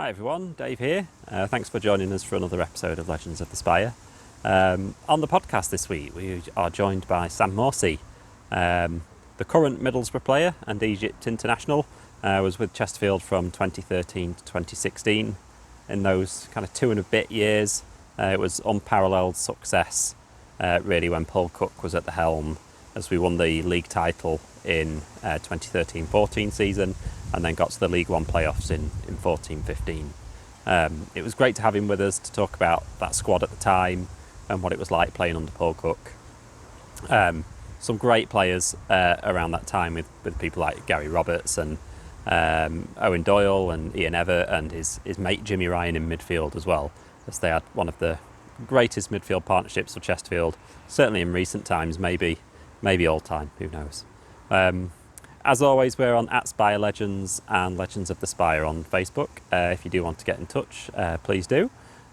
Hi everyone, Dave here. Thanks for joining us for another episode of Legends of the Spire. On the podcast this week, we are joined by Sam Morsy, the current Middlesbrough player and Egypt international. Was with Chesterfield from 2013 to 2016. In those kind of 2 and a bit years, it was unparalleled success, really, when Paul Cook was at the helm, as we won the league title in 2013-14 season, and then got to the League One playoffs in 14-15. It was great to have him with us to talk about that squad at the time and what it was like playing under Paul Cook. Some great players around that time with people like Gary Roberts and Owen Doyle and Ian Evatt and his mate Jimmy Ryan in midfield as well, as they had one of the greatest midfield partnerships for Chesterfield, certainly in recent times, maybe all time, who knows. As always, we're on @SpireLegends and Legends of the Spire on Facebook. If you do want to get in touch, please do.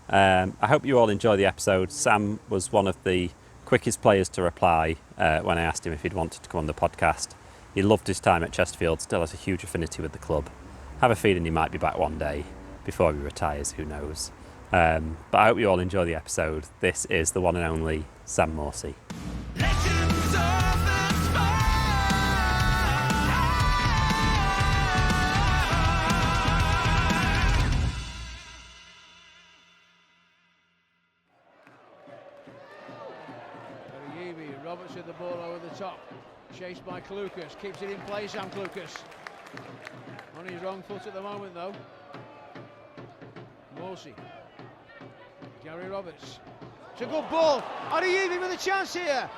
I hope you all enjoy the episode. Sam was one of the quickest players to reply when I asked him if he'd wanted to come on the podcast. He loved his time at Chesterfield, still has a huge affinity with the club. Have a feeling he might be back one day before he retires, who knows. But I hope you all enjoy the episode. This is the one and only Sam Morsy. Legends of the Spire. Ariyibi, Roberts with the ball over the top. Chased by Clucas, keeps it in play, Sam Clucas. On his wrong foot at the moment though. Morsy. Gary Roberts. It's a good ball. Ariyibi with a chance here.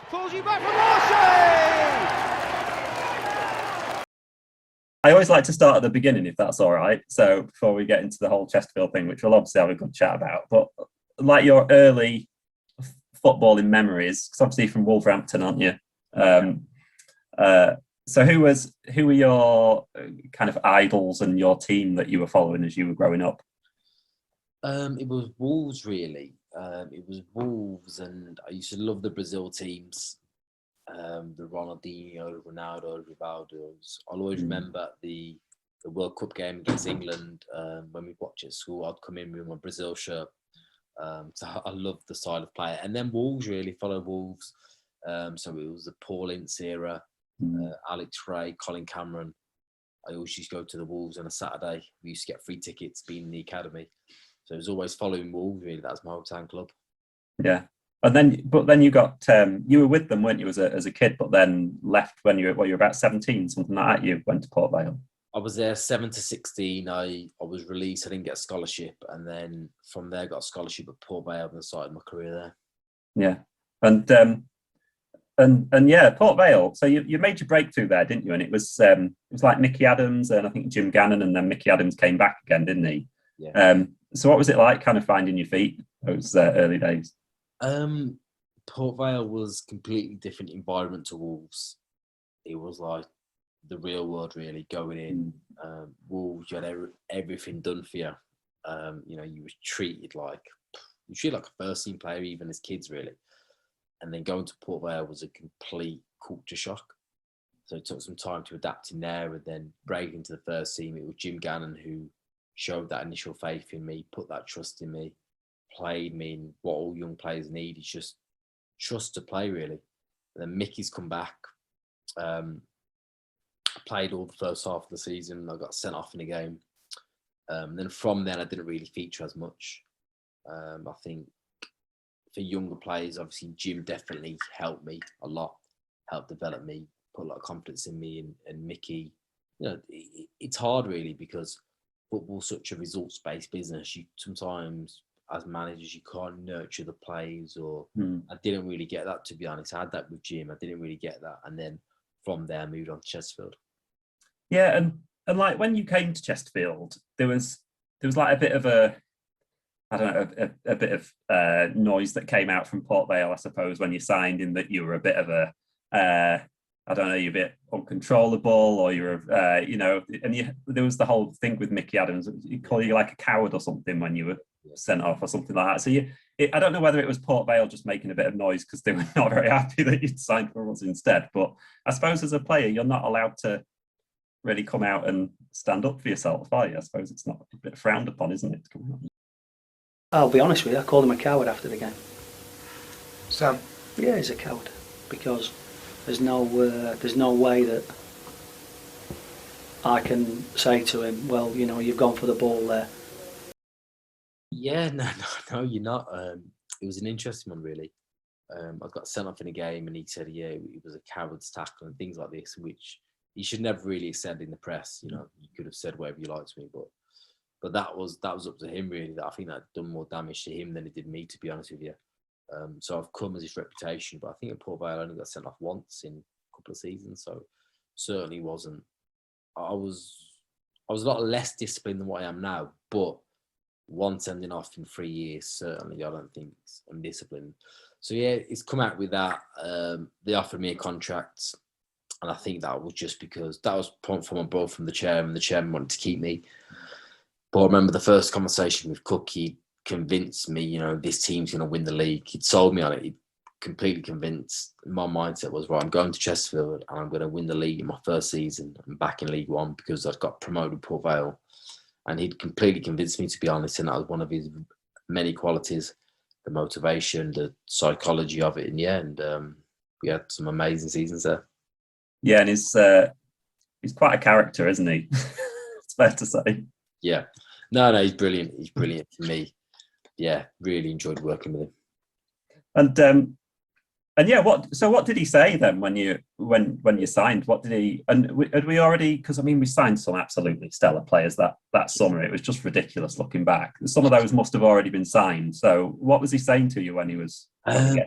Pulls you back for Morsy! I always like to start at the beginning, if that's all right. So before we get into the whole Chesterfield thing, which we'll obviously have a good chat about, but like your early footballing memories, because obviously from Wolverhampton, aren't you? So who were your kind of idols and your team that you were following as you were growing up? It was Wolves, really. It was Wolves, and I used to love the Brazil teams. The Ronaldinho, Ronaldo, Rivaldo's. I'll always remember the World Cup game against England when we watched it at school. I'd come in with my Brazil shirt. So I loved the style of play. And then Wolves, really, followed Wolves. So it was the Paul Ince era, Alex Ray, Colin Cameron. I always used to go to the Wolves on a Saturday. We used to get free tickets being in the academy. So it was always following Wolves, really. That's my hometown club. Yeah. And then you got you were with them, weren't you, as a kid, but then left when you were about 17, something like that. You went to Port Vale. I was there 7 to 16. I was released. I didn't get a scholarship, and then from there got a scholarship at Port Vale and started my career there. Yeah. And yeah, Port Vale. So you made your breakthrough there, didn't you? And it was like Mickey Adams and I think Jim Gannon, and then Mickey Adams came back again, didn't he? Yeah. So what was it like, kind of finding your feet those early days? Port Vale was completely different environment to Wolves. It was like the real world, really, going in. Wolves, you had everything done for you. You were treated like a first team player, even as kids, really. And then going to Port Vale was a complete culture shock. So it took some time to adapt in there, and then breaking into the first team. It was Jim Gannon who showed that initial faith in me, put that trust in me, played me in what all young players need. It's just trust to play, really. And then Mickey's come back. I played all the first half of the season. I got sent off in a game. Then from then, I didn't really feature as much. I think for younger players, obviously, Jim definitely helped me a lot, helped develop me, put a lot of confidence in me. And Mickey, it's hard, really, because football's such a results-based business. You sometimes, as managers, you can't nurture the players, or I didn't really get that, to be honest. I had that with Jim. I didn't really get that. And then from there, I moved on to Chesterfield. Yeah, and like when you came to Chesterfield, there was like a bit of a bit of noise that came out from Port Vale, I suppose, when you signed, in that you were a bit of a you're a bit uncontrollable, or you're and there was the whole thing with Mickey Adams. He called you like a coward or something when you were sent off or something like that. So I don't know whether it was Port Vale just making a bit of noise because they were not very happy that you'd signed for us instead. But I suppose as a player, you're not allowed to really come out and stand up for yourself, are you? I suppose it's not a bit frowned upon, isn't it? To come out. I'll be honest with you, I called him a coward after the game. Sam? Yeah, he's a coward because there's no way that I can say to him, well, you know, you've gone for the ball there. Yeah, no, you're not. It was an interesting one, really. I got sent off in a game, and he said, yeah, it was a coward's tackle and things like this, which he should never really have said in the press. You know, you could have said whatever you liked to me, but that was up to him, really. I think that done more damage to him than it did me, to be honest with you. So I've come as his reputation, but I think at Port Vale I only got sent off once in a couple of seasons, so certainly wasn't. I was a lot less disciplined than what I am now, but once ending off in 3 years, certainly I don't think it's undisciplined. So yeah, it's come out with that. They offered me a contract, and I think that was just because that was from a ball from the chairman. The chairman wanted to keep me. But I remember the first conversation with Cook, he convinced me, you know, this team's going to win the league. He'd sold me on it. He'd completely convinced. My mindset was, right, I'm going to Chesterfield and I'm going to win the league in my first season. I'm back in League One because I'd got promoted Port Vale. And he'd completely convinced me, to be honest, and that was one of his many qualities, the motivation, the psychology of it. In the end, we had some amazing seasons there. Yeah, and he's quite a character, isn't he? It's fair to say. Yeah. No, he's brilliant. He's brilliant for me. Yeah, really enjoyed working with him. And yeah, what did he say then when you signed? What did he? And had we already? Because I mean, we signed some absolutely stellar players that summer. It was just ridiculous looking back. Some of those must have already been signed. So what was he saying to you when he was? I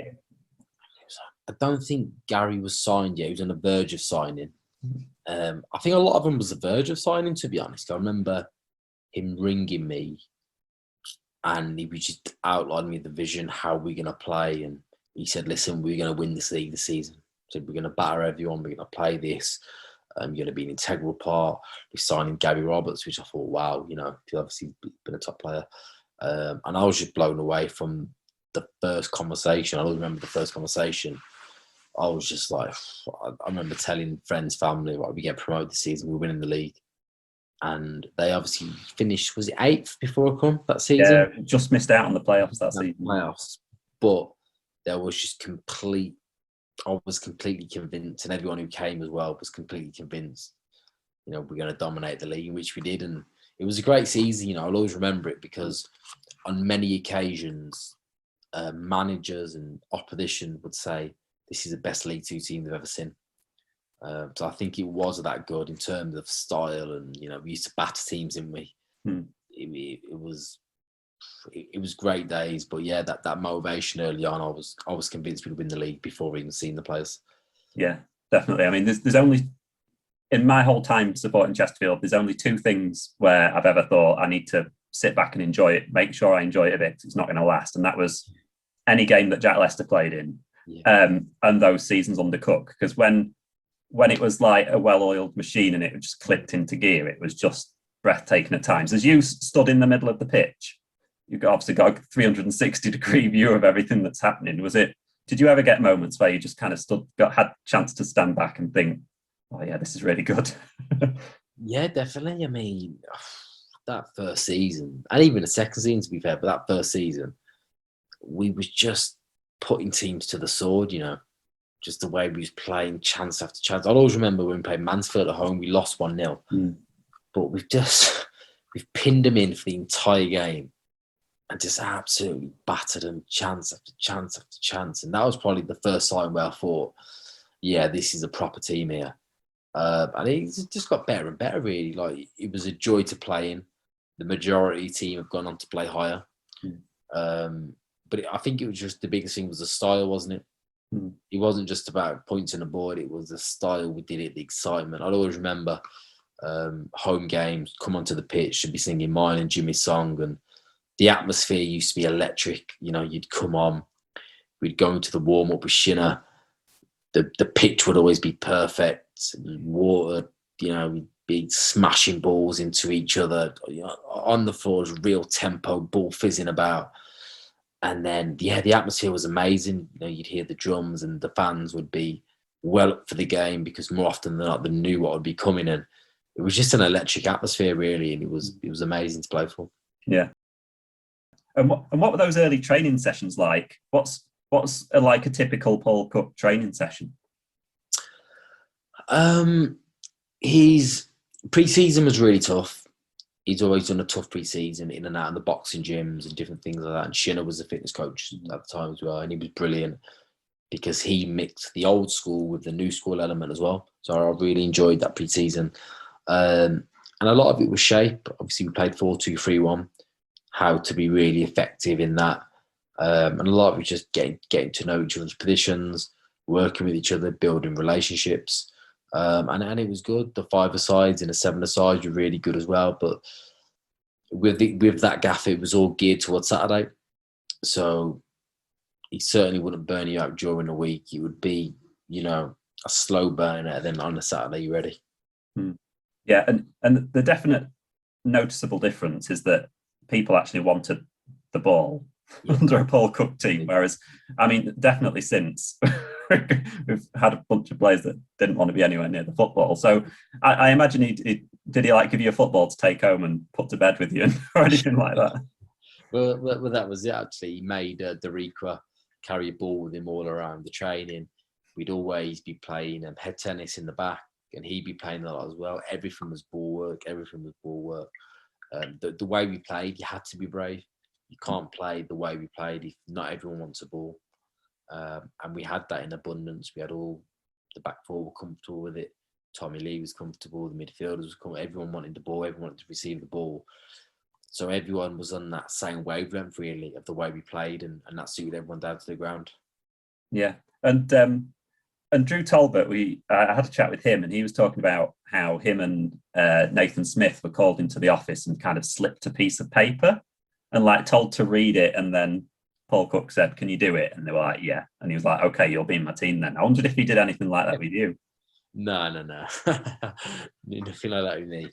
don't think Gary was signed yet. He was on the verge of signing. I think a lot of them was the verge of signing. To be honest, I remember him ringing me, and he was just outlining me the vision, how we're going to play, and he said, listen, we're going to win this league this season. He said, we're going to batter everyone. We're going to play this. You're going to be an integral part. We're signing Gary Roberts, which I thought, wow, you know, he's obviously been a top player. And I was just blown away from the first conversation. I always remember the first conversation. I was just like, I remember telling friends, family, right, we get promoted this season. We're winning the league. And they obviously finished, was it 8th before I come that season? Yeah, just missed out on the playoffs that season. Playoffs. But there was just I was completely convinced, and everyone who came as well was completely convinced, you know, we're going to dominate the league, which we did. And it was a great season, you know, I'll always remember it because on many occasions, managers and opposition would say, this is the best League Two team they've ever seen. So I think it was that good in terms of style, and, you know, we used to batter teams, didn't we? It was great days, but yeah, that motivation early on, I was convinced we'd win the league before even seeing the players. Yeah, definitely. I mean, there's only, in my whole time supporting Chesterfield, there's only 2 things where I've ever thought I need to sit back and enjoy it, make sure I enjoy it a bit, because it's not going to last. And that was any game that Jack Lester played in, and those seasons under Cook. Because when it was like a well-oiled machine and it just clicked into gear, it was just breathtaking at times. As you stood in the middle of the pitch, you've obviously got a 360-degree view of everything that's happening. Did you ever get moments where you just kind of had a chance to stand back and think, oh yeah, this is really good? Yeah, definitely. I mean, that first season, and even the second season, to be fair, but that first season, we was just putting teams to the sword, you know, just the way we was playing chance after chance. I'll always remember when we played Mansfield at home, we lost 1-0, but we've pinned them in for the entire game and just absolutely battered them chance after chance after chance. And that was probably the first time where I thought, yeah, this is a proper team here. And it's just got better and better, really. Like, it was a joy to play in. The majority team have gone on to play higher. But I think it was just the biggest thing was the style, wasn't it? It wasn't just about points on the board. It was the style we did it, the excitement. I'd always remember home games, come onto the pitch, should be singing mine and Jimmy's song, and the atmosphere used to be electric. You know, you'd come on, we'd go into the warm-up with Shinner. The pitch would always be perfect. Water, you know, we'd be smashing balls into each other. You know, on the floor, was real tempo, ball fizzing about. And then, yeah, the atmosphere was amazing. You know, you'd hear the drums and the fans would be well up for the game because more often than not, they knew what would be coming. And it was just an electric atmosphere, really, and it was amazing to play for. Yeah. And what were those early training sessions like? What's like a typical Paul Cook training session? His pre-season was really tough. He's always done a tough pre-season, in and out of the boxing gyms and different things like that. And Shinner was the fitness coach at the time as well, and he was brilliant because he mixed the old school with the new school element as well. So I really enjoyed that pre-season. And a lot of it was shape. Obviously, we played 4-2-3-1, how to be really effective in that. And a lot of it was just getting to know each other's positions, working with each other, building relationships. And it was good. The 5-a-sides and the 7-a-sides were really good as well. But with that gaff, it was all geared towards Saturday. So he certainly wouldn't burn you out during the week. It would be, a slow burner. And then on the Saturday, you're ready. Yeah, and the definite noticeable difference is that people actually wanted the ball under a Paul Cook team. Whereas, I mean, definitely since we've had a bunch of players that didn't want to be anywhere near the football. So I imagine did he like give you a football to take home and put to bed with you or anything like that? Well, that was it, actually. He made Dariqua carry a ball with him all around the training. We'd always be playing head tennis in the back, and he'd be playing a lot as well. Everything was ball work. The way we played, you had to be brave. You can't play the way we played if not everyone wants a ball. And we had that in abundance. We had all the back four were comfortable with it. Tommy Lee was comfortable. The midfielders was comfortable. Everyone wanted the ball. Everyone wanted to receive the ball. So everyone was on that same wavelength, really, of the way we played, and that suited everyone down to the ground. Yeah, and Drew Talbot, I had a chat with him, and he was talking about how him and Nathan Smith were called into the office and kind of slipped a piece of paper and like told to read it, and then Paul Cook said, "Can you do it?" And they were like, "Yeah." And he was like, "Okay, you'll be in my team then." I wondered if he did anything like that with you. No. Nothing like that with me.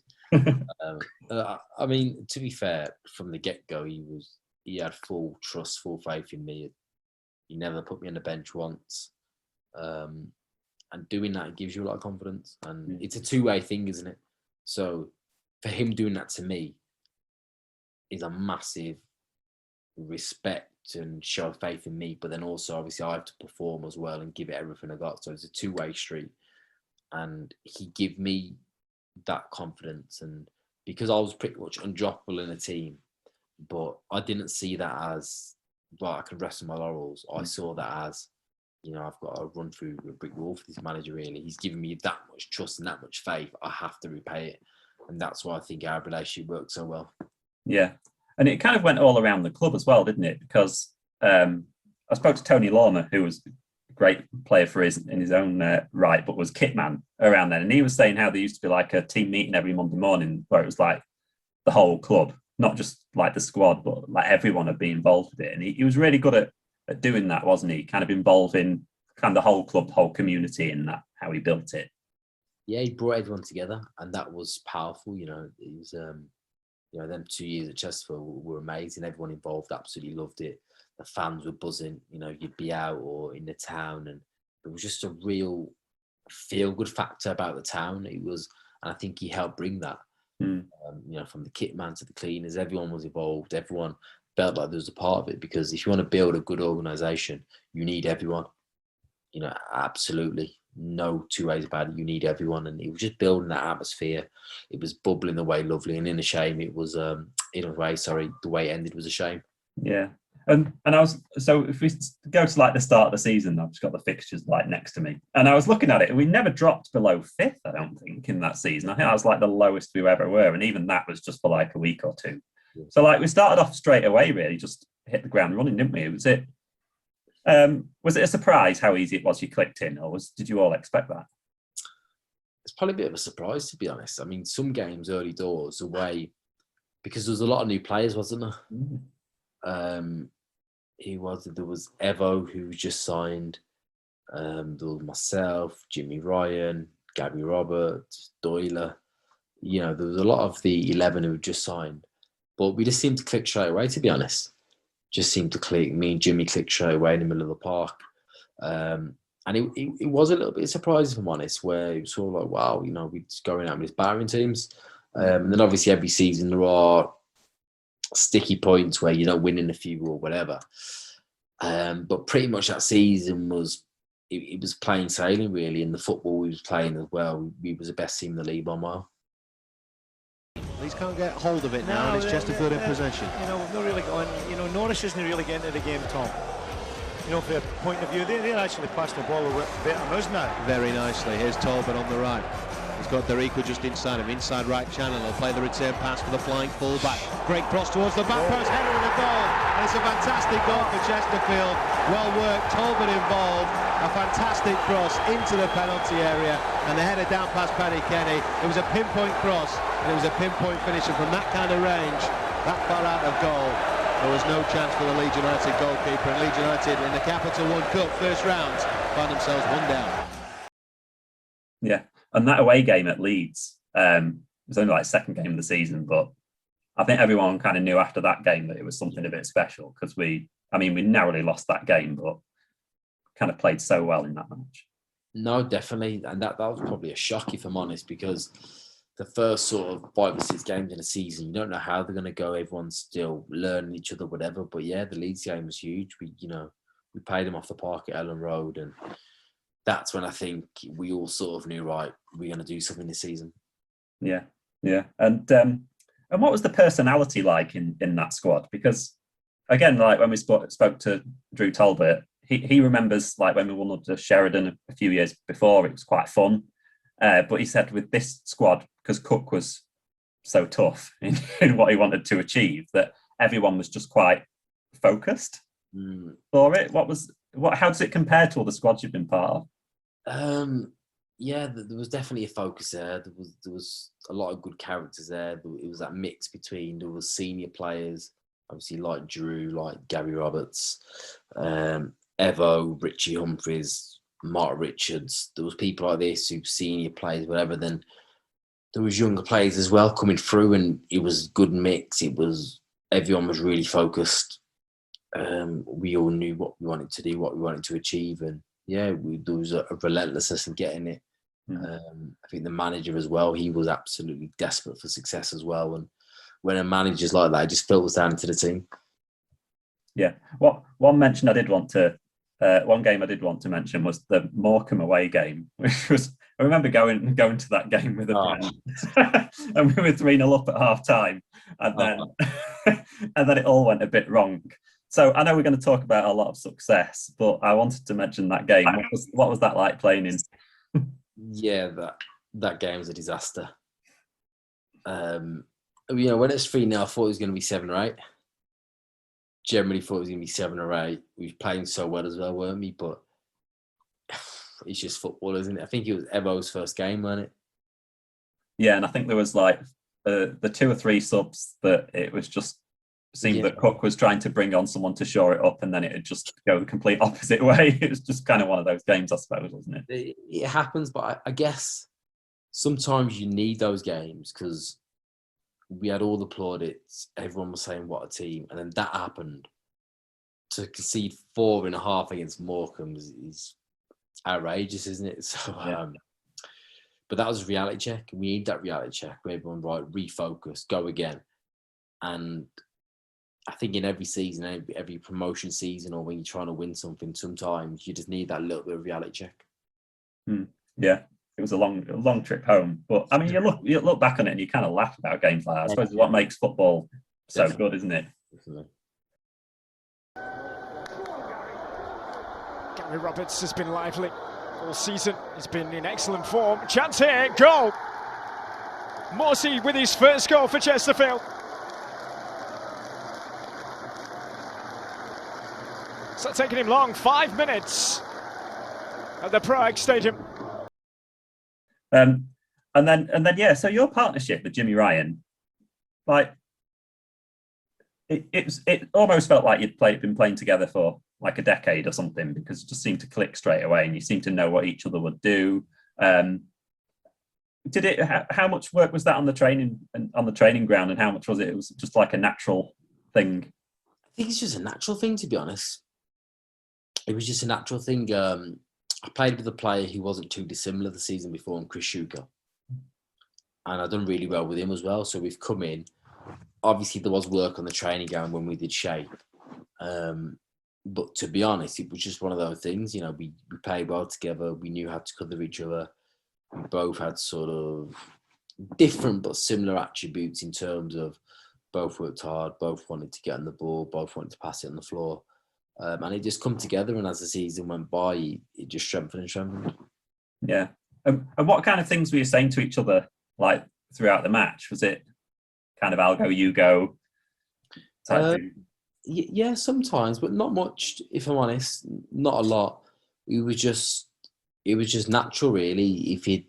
I mean, to be fair, from the get-go, he had full trust, full faith in me. He never put me on the bench once. And doing that, it gives you a lot of confidence. And it's a two-way thing, isn't it? So for him doing that to me is a massive respect and show of faith in me. But then also, obviously, I have to perform as well and give it everything I got. So it's a two-way street. And he gave me that confidence. And because I was pretty much undroppable in the team, but I didn't see that as, well, I can rest on my laurels. I saw that as, I've got to run through a brick wall for this manager, really. He's given me that much trust and that much faith. I have to repay it. And that's why I think our relationship works so well. Yeah. And it kind of went all around the club as well, didn't it? Because I spoke to Tony Lormer, who was a great player in his own right, but was kit man around then. And he was saying how there used to be like a team meeting every Monday morning where it was like the whole club, not just like the squad, but like everyone would be involved with it. And he was really good at doing that, wasn't he? Kind of involving kind of the whole club, the whole community in that, how he built it. Yeah, he brought everyone together, and that was powerful. It was, them 2 years at Chesterfield were amazing. Everyone involved absolutely loved it. The fans were buzzing. You'd be out or in the town, and it was just a real feel-good factor about the town. It was, and I think he helped bring that. From the kit man to the cleaners, everyone was involved. Everyone felt like there was a part of it, because if you want to build a good organisation, you need everyone. Absolutely. No two ways about it. You need everyone. And it was just building that atmosphere. It was bubbling away lovely. And in a shame, it was, the way it ended was a shame. Yeah. And I was, so if we go to like the start of the season, I've just got the fixtures like next to me. And I was looking at it, and we never dropped below 5th, I don't think, in that season. I think that was like the lowest we ever were. And even that was just for like a week or two. Yeah. So like we started off straight away, really, just hit the ground running, didn't we? Was it a surprise how easy it was you clicked in, or did you all expect that? It's probably a bit of a surprise, to be honest. I mean, some games early doors away, because there was a lot of new players, wasn't there? There was Evo, who was just signed. There was myself, Jimmy Ryan, Gabby Roberts, Doyle. There was a lot of the 11 who had just signed, but we just seemed to click straight away, to be honest. Just seemed to click. Me and Jimmy clicked straight away in the middle of the park. And And it was a little bit surprising, if I'm honest, where it was sort of like, wow, you know, we're just going out with these battering teams. And then obviously every season there are sticky points where you're not winning a few or whatever. But pretty much that season was it was plain sailing really, and the football we was playing as well. We was the best team in the league by a mile. Leeds can't get hold of it now, and it's Chesterfield in possession. You know, we've not really gone. You know, Norris isn't really getting into the game, Tom. You know, from their point of view, they're actually passing the ball a bit on us now. Very nicely. Here's Talbot on the right. He's got Derico just inside him, inside right channel. He'll play the return pass for the flying fullback. Great cross towards the back post, header and a goal. And it's a fantastic goal for Chesterfield. Well worked, Talbot involved. A fantastic cross into the penalty area, and the header down past Paddy Kenny. It was a pinpoint cross, and it was a pinpoint finish, and from that kind of range, that far out of goal, there was no chance for the Leeds United goalkeeper, and Leeds United in the Capital One Cup first round find themselves one down. Yeah, and that away game at Leeds was only like second game of the season, but I think everyone kind of knew after that game that it was something a bit special, because we narrowly lost that game, but kind of played so well in that match. No, definitely, and that was probably a shock, if I'm honest, because the first sort of 5 or 6 games in a season, you don't know how they're going to go. Everyone's still learning each other, whatever. But yeah, the Leeds game was huge. We played them off the park at Ellen Road, and that's when I think we all sort of knew, right, we're going to do something this season. Yeah. And what was the personality like in that squad? Because again, like when we spoke to Drew Talbot, he remembers like when we won up to Sheridan a few years before, it was quite fun. But he said with this squad, because Cook was so tough in what he wanted to achieve, that everyone was just quite focused for it. How does it compare to all the squads you've been part of? Yeah, there was definitely a focus there. There was a lot of good characters there. It was that mix between, there was senior players, obviously like Drew, like Gary Roberts, Evo, Richie Humphries, Mark Richards. There was people like this who senior players, whatever. Then there was younger players as well coming through, and it was a good mix. Everyone was really focused. We all knew what we wanted to do, what we wanted to achieve, and yeah, there was a relentlessness in getting it. I think the manager as well, he was absolutely desperate for success as well. And when a manager's like that, it just filters down into the team. Yeah. One game I did want to mention was the Morecambe away game, which was, I remember going to that game with a friend, and we were 3-0 up at half time, and then it all went a bit wrong. So I know we're going to talk about a lot of success, but I wanted to mention that game. What was that like playing in? Yeah, that game was a disaster. When it's 3-0, I thought it was going to be 7 or 8. Generally thought it was going to be 7 or 8. We were playing so well as well, weren't we? But it's just football, isn't it? I think it was Evo's first game, wasn't it? Yeah, and I think there was like the 2 or 3 subs that it was just seemed that Cook was trying to bring on someone to shore it up, and then it would just go the complete opposite way. It was just kind of one of those games, I suppose, wasn't it? It happens, but I guess sometimes you need those games, because we had all the plaudits. Everyone was saying, what a team. And then that happened. To concede 4.5 against Morecambe is outrageous, isn't it? So, but that was a reality check. We need that reality check where everyone, right, refocus, go again. And I think in every season, every promotion season, or when you're trying to win something, sometimes you just need that little bit of reality check. Yeah. It was a long trip home, but I mean, you look back on it and you kind of laugh about games like that. I suppose it's what makes football so good, isn't it? Definitely. Gary Roberts has been lively all season. He's been in excellent form. Chance here, goal! Morsy with his first goal for Chesterfield. It's not taking him long. 5 minutes at the Prague Stadium. And then yeah. So your partnership with Jimmy Ryan, like it almost felt like you'd been playing together for like a decade or something, because it just seemed to click straight away, and you seemed to know what each other would do. Did it? How much work was that on the training ground, and how much was it? It was just like a natural thing. I think it's just a natural thing, to be honest. It was just a natural thing. I played with a player who wasn't too dissimilar the season before, and Chris Shuka. And I've done really well with him as well. So we've come in. Obviously, there was work on the training ground when we did shape. But to be honest, it was just one of those things. You know, we played well together. We knew how to cover each other. We both had sort of different but similar attributes in terms of both worked hard, both wanted to get on the ball, both wanted to pass it on the floor. And it just come together. And as the season went by, it just strengthened and strengthened. Yeah. And what kind of things were you saying to each other, like, throughout the match? Was it kind of I'll go, you go type thing? Yeah, sometimes, but not much, if I'm honest. Not a lot. It was just natural, really. If he'd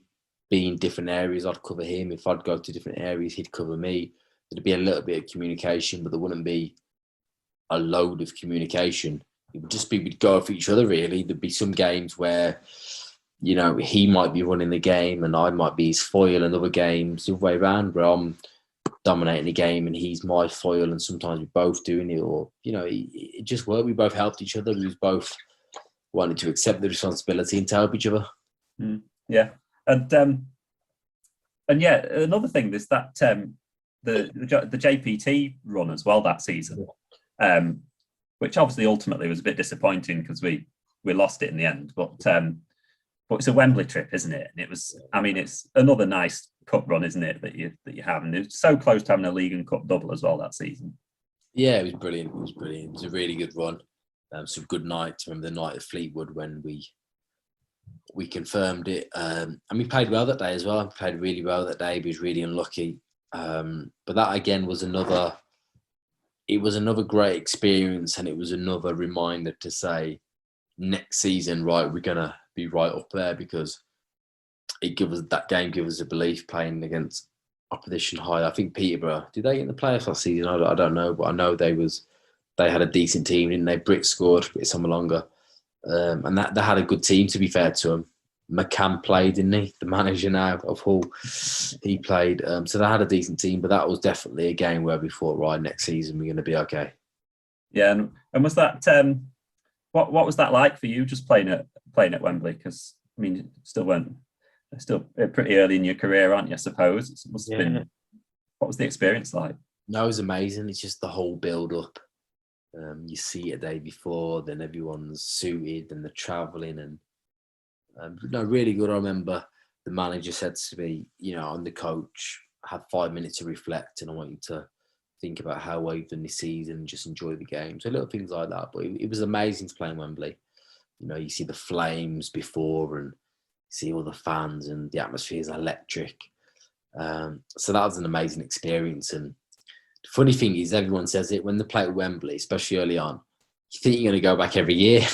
be in different areas, I'd cover him. If I'd go to different areas, he'd cover me. There'd be a little bit of communication, but there wouldn't be a load of communication. It would just be we'd go for each other, really. There'd be some games where, you know, he might be running the game and I might be his foil, and other games the other way around where I'm dominating the game and he's my foil, and sometimes we're both doing it, or, you know, it just worked. We both helped each other. We was both wanted to accept the responsibility and to help each other. Yeah. And yeah, another thing is that the JPT run as well that season, which obviously ultimately was a bit disappointing because we lost it in the end. But it's a Wembley trip, isn't it? And it was, I mean, it's another nice cup run, isn't it, that you have, and it's so close to having a league and cup double as well that season. Yeah, it was brilliant. It was a really good run. Some good nights. I remember the night at Fleetwood when we confirmed it, and we played well that day as well. We played really well that day. We was really unlucky, but that again was another. It was another great experience, and it was another reminder to say, next season, right, we're gonna be right up there, because it gave us a belief playing against opposition high. I think Peterborough, did they get in the playoffs last season? I don't know, but I know they had a decent team, didn't they? Brick scored, but it's longer. And that they had a good team, to be fair to them. McCann played, didn't he? The manager now of Hull, he played. So they had a decent team, but that was definitely a game where we thought, right, next season we're going to be okay. Yeah, and was that what was that like for you, just playing at Wembley? Because I mean, still pretty early in your career, aren't you? I suppose it must have been. What was the experience like? No, it was amazing. It's just the whole build up. You see it a day before, then everyone's suited and they're travelling, and no, really good. I remember the manager said to me, you know, I'm the coach, have 5 minutes to reflect, and I want you to think about how well you've done this season and just enjoy the game. So little things like that. But it was amazing to play in Wembley. You know, you see the flames before and see all the fans, and the atmosphere is electric. So that was an amazing experience. And the funny thing is, everyone says it when they play at Wembley, especially early on, you think you're going to go back every year.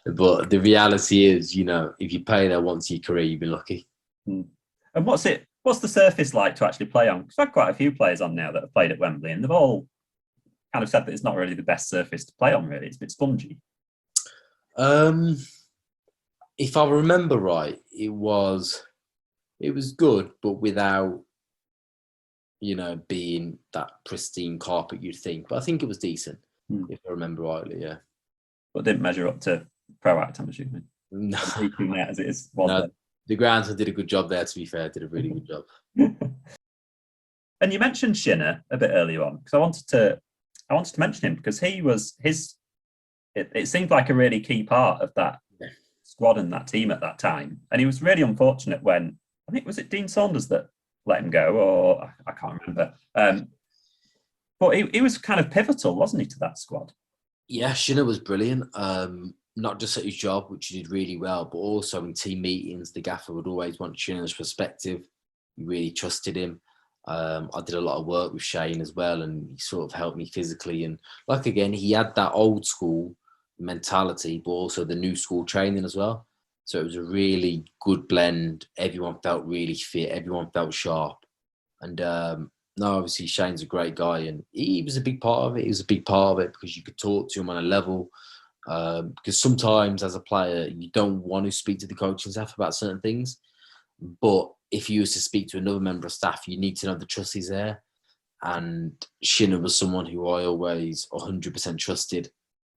But the reality is, you know, if you play there once in your career, you've been lucky. And what's the surface like to actually play on? Because I've had quite a few players on now that have played at Wembley, and they've all kind of said that it's not really the best surface to play on, really. It's a bit spongy. If I remember right, it was good, but without, you know, being that pristine carpet you'd think. But I think it was decent, if I remember rightly, yeah. But didn't measure up to Pro Act, I'm assuming. No. That as it is. No, the groundsman did a good job there, to be fair. Did a really good job. And you mentioned Shinner a bit earlier on, because I wanted to mention him because it seemed like a really key part of that squad and that team at that time. And he was really unfortunate when, I think, was it Dean Saunders that let him go, or I can't remember. But he was kind of pivotal, wasn't he, to that squad? Yeah, Shinner was brilliant. Not just at his job, which he did really well, but also in team meetings, the gaffer would always want Shinner's perspective. He really trusted him. I did a lot of work with Shane as well, and he sort of helped me physically. And like, again, he had that old school mentality, but also the new school training as well. So it was a really good blend. Everyone felt really fit. Everyone felt sharp. And no, obviously Shane's a great guy, and he was a big part of it. He was a big part of it because you could talk to him on a level. Because sometimes as a player, you don't want to speak to the coaching staff about certain things. But if you was to speak to another member of staff, you need to know the trust is there. And Shinner was someone who I always 100% trusted.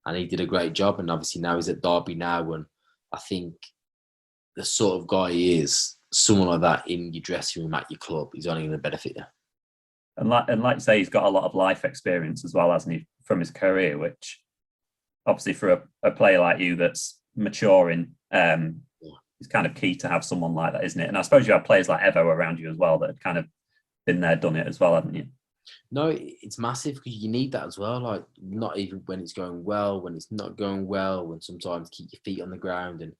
and he did a great job. And obviously now he's at Derby now, and I think the sort of guy he is, someone like that in your dressing room at your club, is only going to benefit you. And like you say, he's got a lot of life experience as well, hasn't he, from his career, which obviously for a player like you that's maturing, is kind of key to have someone like that, isn't it? And I suppose you have players like Evo around you as well that have kind of been there, done it as well, haven't you? No, it's massive because you need that as well. Like, not even when it's going well, when it's not going well, when sometimes keep your feet on the ground. And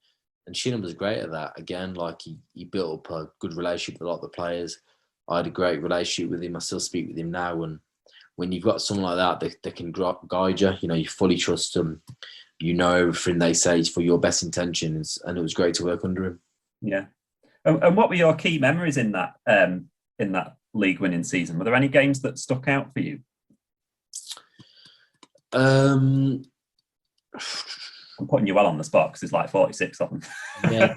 Shinham was great at that. Again, like he built up a good relationship with a lot of the players. I had a great relationship with him. I still speak with him now. And when you've got someone like that that can guide you, you fully trust them. You know everything they say is for your best intentions, and it was great to work under him. Yeah. And what were your key memories in that league winning season? Were there any games that stuck out for you? I'm putting you well on the spot because it's like 46 of them. Yeah,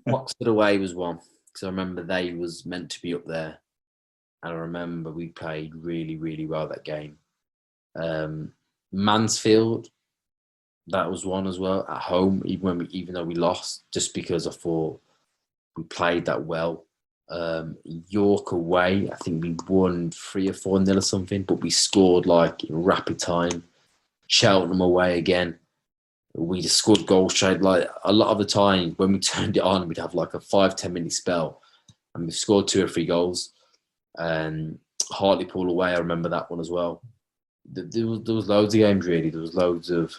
Oxford away was one because I remember they was meant to be up there, and I remember we played really, really well that game. Mansfield, that was one as well at home, even though we lost, just because I thought we played that well. York away, I think we won 3 or 4-0 or something, but we scored like in rapid time. Cheltenham away again, we just scored goals straight. Like a lot of the time when we turned it on, we'd have like a 5-10 minute spell, and we scored 2 or 3 goals. Hartlepool away, I remember that one as well. There was loads of games really. There was loads of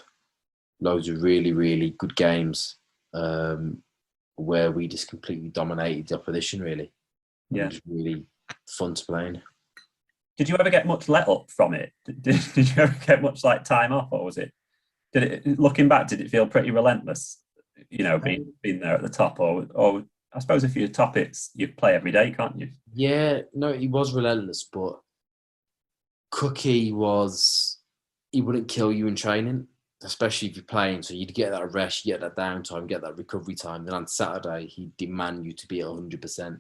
really, really good games where we just completely dominated the opposition. Really, yeah, it was really fun to play in. Did you ever get much let up from it? Did you ever get much like time off, or was it? Looking back, did it feel pretty relentless? Being there at the top, or I suppose if you're top, you play every day, can't you? Yeah, no, he was relentless, but Cookie he wouldn't kill you in training, especially if you're playing. So you'd get that rest, you get that downtime, get that recovery time. Then on Saturday, he'd demand you to be 100%.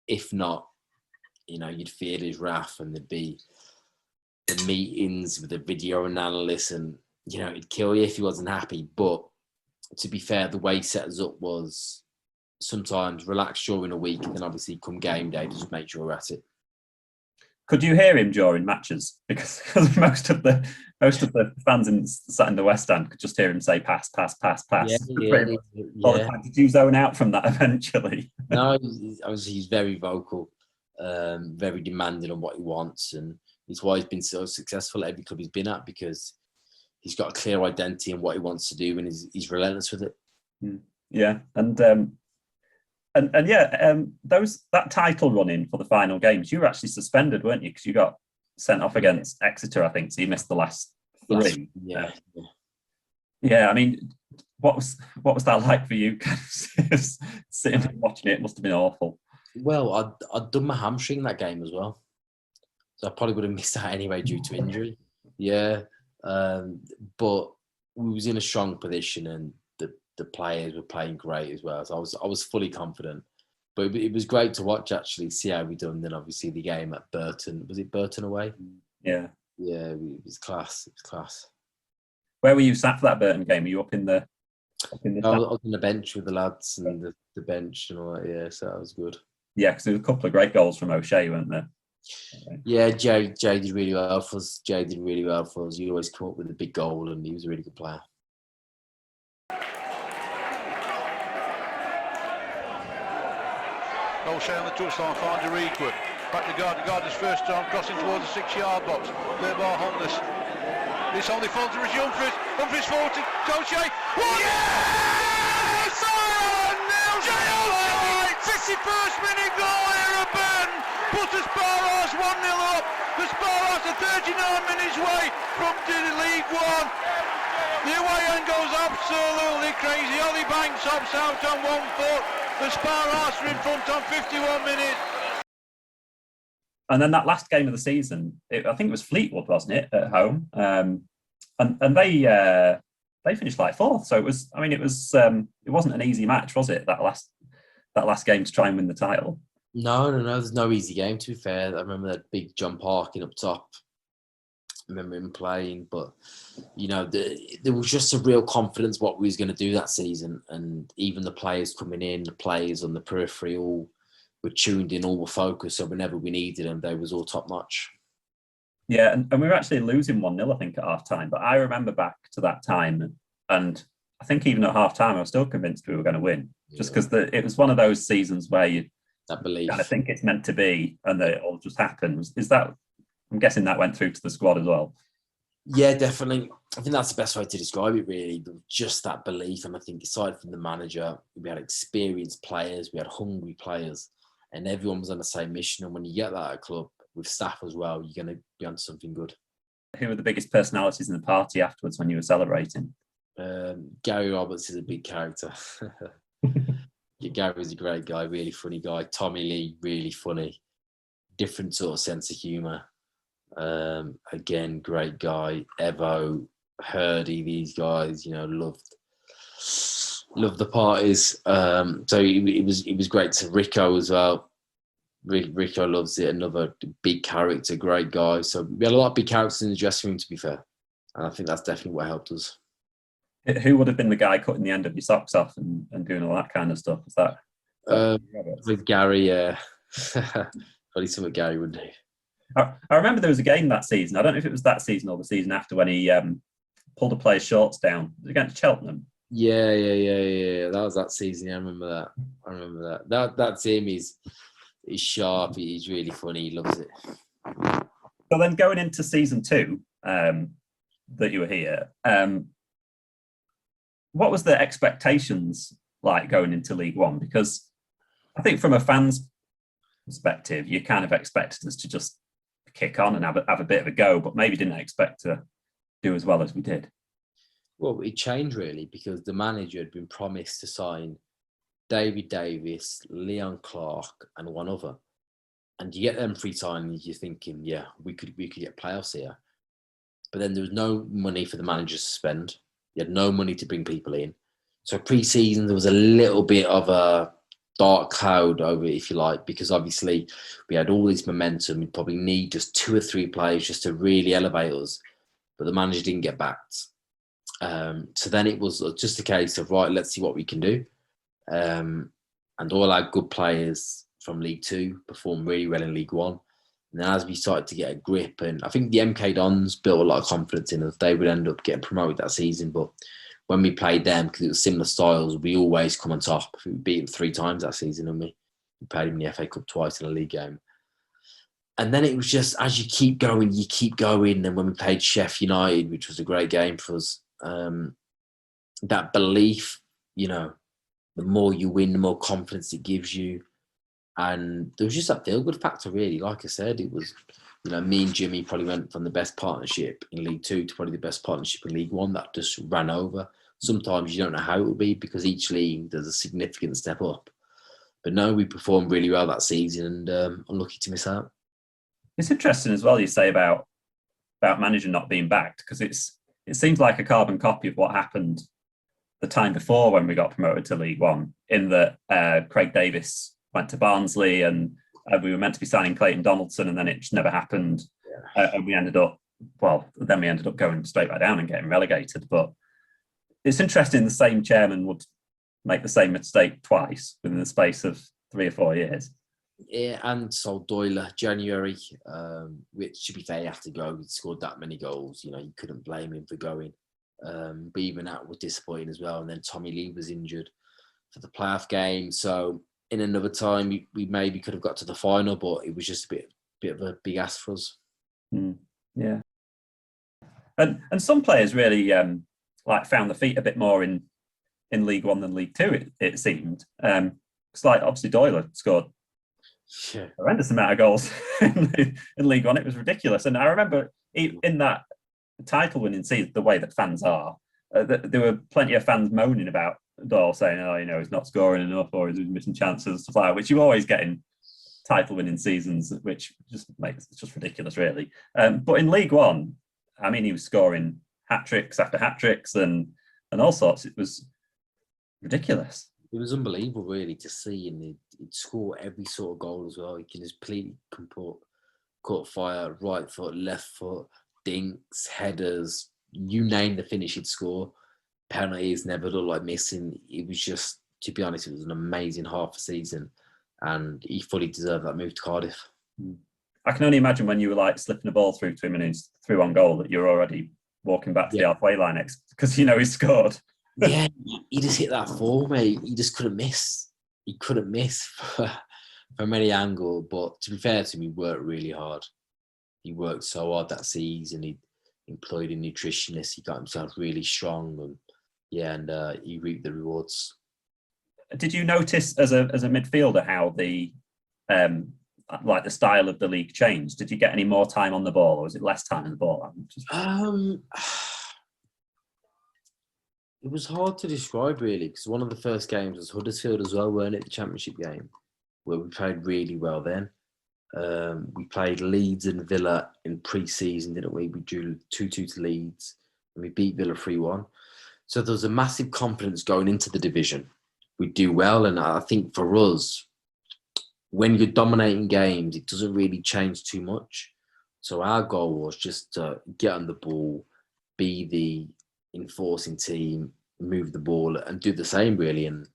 If not, you'd feel his wrath, and there'd be the meetings with the video analysts, and he'd kill you if he wasn't happy. But to be fair, the way he set us up was sometimes relax during a week, and then obviously come game day, just make sure we're at it. Could you hear him during matches? Because most of the fans sat in the West End could just hear him say pass, pass, pass, pass. Yeah. All the time. Did you zone out from that eventually? No, he's very vocal, very demanding on what he wants, and it's why he's been so successful at every club he's been at, because he's got a clear identity in what he wants to do, and he's relentless with it. Yeah, that title run in for the final games, you were actually suspended, weren't you? Because you got sent off against Exeter, I think. So you missed the last 3. Yeah. I mean, what was that like for you? Sitting and watching it must have been awful. Well, I'd done my hamstring that game as well, so I probably would have missed out anyway due to injury. Yeah, but we was in a strong position, and the players were playing great as well. So I was fully confident. But it was great to watch, actually, see how we done. Then obviously the game at Burton. Was it Burton away? Yeah. Yeah, it was class. It was class. Where were you sat for that Burton game? Were you up in the I was on the bench with the lads and the bench and all that, yeah, so that was good. Yeah, because there was a couple of great goals from O'Shea, weren't there? Yeah, Jay did really well for us. He always come up with a big goal, and he was a really good player. O'Shea on the touchline, finds a Reedwood. Back to Gardner's first time, crossing towards the 6-yard box. Third ball homeless. This only falls to Richie Humphries. Humphries forward to O'Shea. Yes! Jay 51st minute goal here at Burton. Put the Sparrows 1-0 up. The Sparrows are 39 minutes away from League One. The away end goes absolutely crazy. Ollie Banks hops out on 1 foot. The Sparrows are in front on 51 minutes. And then that last game of the season, I think it was Fleetwood, wasn't it, at home? And they finished like 4th. So it was. I mean, it wasn't an easy match, was it? That last game to try and win the title. No. There's no easy game. To be fair, I remember that big John Parkin up top. remember him playing, but you know, there was just a real confidence what we was going to do that season, and even the players coming in, the players on the periphery, all were tuned in, all were focused. So whenever we needed them, they was all top notch. Yeah, and we were actually losing 1-0, I think, at half time. But I remember back to that time, and I think even at half time, I was still convinced we were going to win, just because it was one of those seasons where you that belief, kind of think it's meant to be, and that it all just happens. Is that? I'm guessing that went through to the squad as well. Yeah, definitely. I think that's the best way to describe it, really. Just that belief. And I think aside from the manager, we had experienced players, we had hungry players, and everyone was on the same mission. And when you get that at a club with staff as well, you're going to be on something good. Who were the biggest personalities in the party afterwards when you were celebrating? Gary Roberts is a big character. Yeah, Gary's a great guy, really funny guy. Tommy Lee, really funny. Different sort of sense of humour. Again, great guy. Evo, Hurdy, these guys, you know, loved the parties. So it was great to Rico as well. Rico loves it. Another big character, great guy. So we had a lot of big characters in the dressing room, to be fair, and I think that's definitely what helped us. Who would have been the guy cutting the end of your socks off and doing all that kind of stuff? Is that with Gary? Yeah, probably something Gary would do. I remember there was a game that season. I don't know if it was that season or the season after when he pulled a player's shorts down. It was against Cheltenham. Yeah. That was that season. Yeah, I remember that. That's him. He's sharp. He's really funny. He loves it. So then going into season 2, that you were here, what was the expectations like going into League One? Because I think from a fan's perspective, you kind of expected us to just kick on and have a bit of a go, but maybe didn't expect to do as well as we did. Well, it changed really because the manager had been promised to sign David Davis, Leon Clark, and one other. And you get them 3 signings, you're thinking, yeah, we could get playoffs here. But then there was no money for the manager to spend. You had no money to bring people in. So pre-season, there was a little bit of a dark cloud over it, if you like, because obviously we had all this momentum. We'd probably need just 2 or 3 players just to really elevate us. But the manager didn't get backed. So then it was just a case of, right, let's see what we can do. And all our good players from League 2 performed really well in League 1. And then as we started to get a grip, and I think the MK Dons built a lot of confidence in us. They would end up getting promoted that season. But when we played them, because it was similar styles, we always come on top. We beat them 3 times that season, and we played them in the FA Cup twice in a league game. And then it was just, as you keep going. And when we played Sheffield United, which was a great game for us, that belief, you know, the more you win, the more confidence it gives you. And there was just that feel-good factor, really. Like I said, it was, you know, me and Jimmy probably went from the best partnership in League 2 to probably the best partnership in League 1 that just ran over. Sometimes you don't know how it will be because each league there's a significant step up. But no, we performed really well that season, and unlucky to miss out. It's interesting as well, you say about manager not being backed, because it seems like a carbon copy of what happened the time before when we got promoted to League 1, in that Craig Davis went to Barnsley and we were meant to be signing Clayton Donaldson, and then it just never happened. Yeah. And we ended up going straight back down and getting relegated. But it's interesting, the same chairman would make the same mistake twice within the space of 3 or 4 years. Yeah, and sold Doyle January, which, to be fair, you have to go. He scored that many goals. You know, you couldn't blame him for going. But even that was disappointing as well. And then Tommy Lee was injured for the playoff game. So in another time, we maybe could have got to the final, but it was just a bit of a big ask for us. Yeah. And some players really found the feet a bit more in League 1 than League 2, it seemed. It's like, obviously Doyle scored a horrendous amount of goals in League 1. It was ridiculous. And I remember in that title-winning season, the way that fans are, there were plenty of fans moaning about Doyle, saying, "Oh, you know, he's not scoring enough, or he's missing chances," and stuff like that, which you always get in title-winning seasons, which just makes it's just ridiculous, really. But in League 1, I mean, he was scoring hat-tricks after hat-tricks and all sorts. It was ridiculous. It was unbelievable, really, to see, and he'd score every sort of goal as well. He can just completely caught fire, right foot, left foot, dinks, headers, you name the finish he'd score. Penalties never looked like missing. It was just, to be honest, it was an amazing half a season, and he fully deserved that move to Cardiff. I can only imagine when you were like slipping a ball through to him and he's through on goal that you're already walking back to the halfway line because you know he scored. Yeah, he just hit that form, mate. He just couldn't miss. He couldn't miss from any angle. But to be fair to him, he worked really hard. He worked so hard that season. He employed a nutritionist. He got himself really strong, and he reaped the rewards. Did you notice as a midfielder how the the style of the league changed? Did you get any more time on the ball, or was it less time on the ball? It was hard to describe, really, because one of the first games was Huddersfield as well, weren't it? The Championship game, where we played really well then. We played Leeds and Villa in pre-season, didn't we? We drew 2-2 to Leeds, and we beat Villa 3-1. So there was a massive confidence going into the division. We do well, and I think for us, when you're dominating games, it doesn't really change too much. So our goal was just to get on the ball, be the enforcing team, move the ball, and do the same, really. And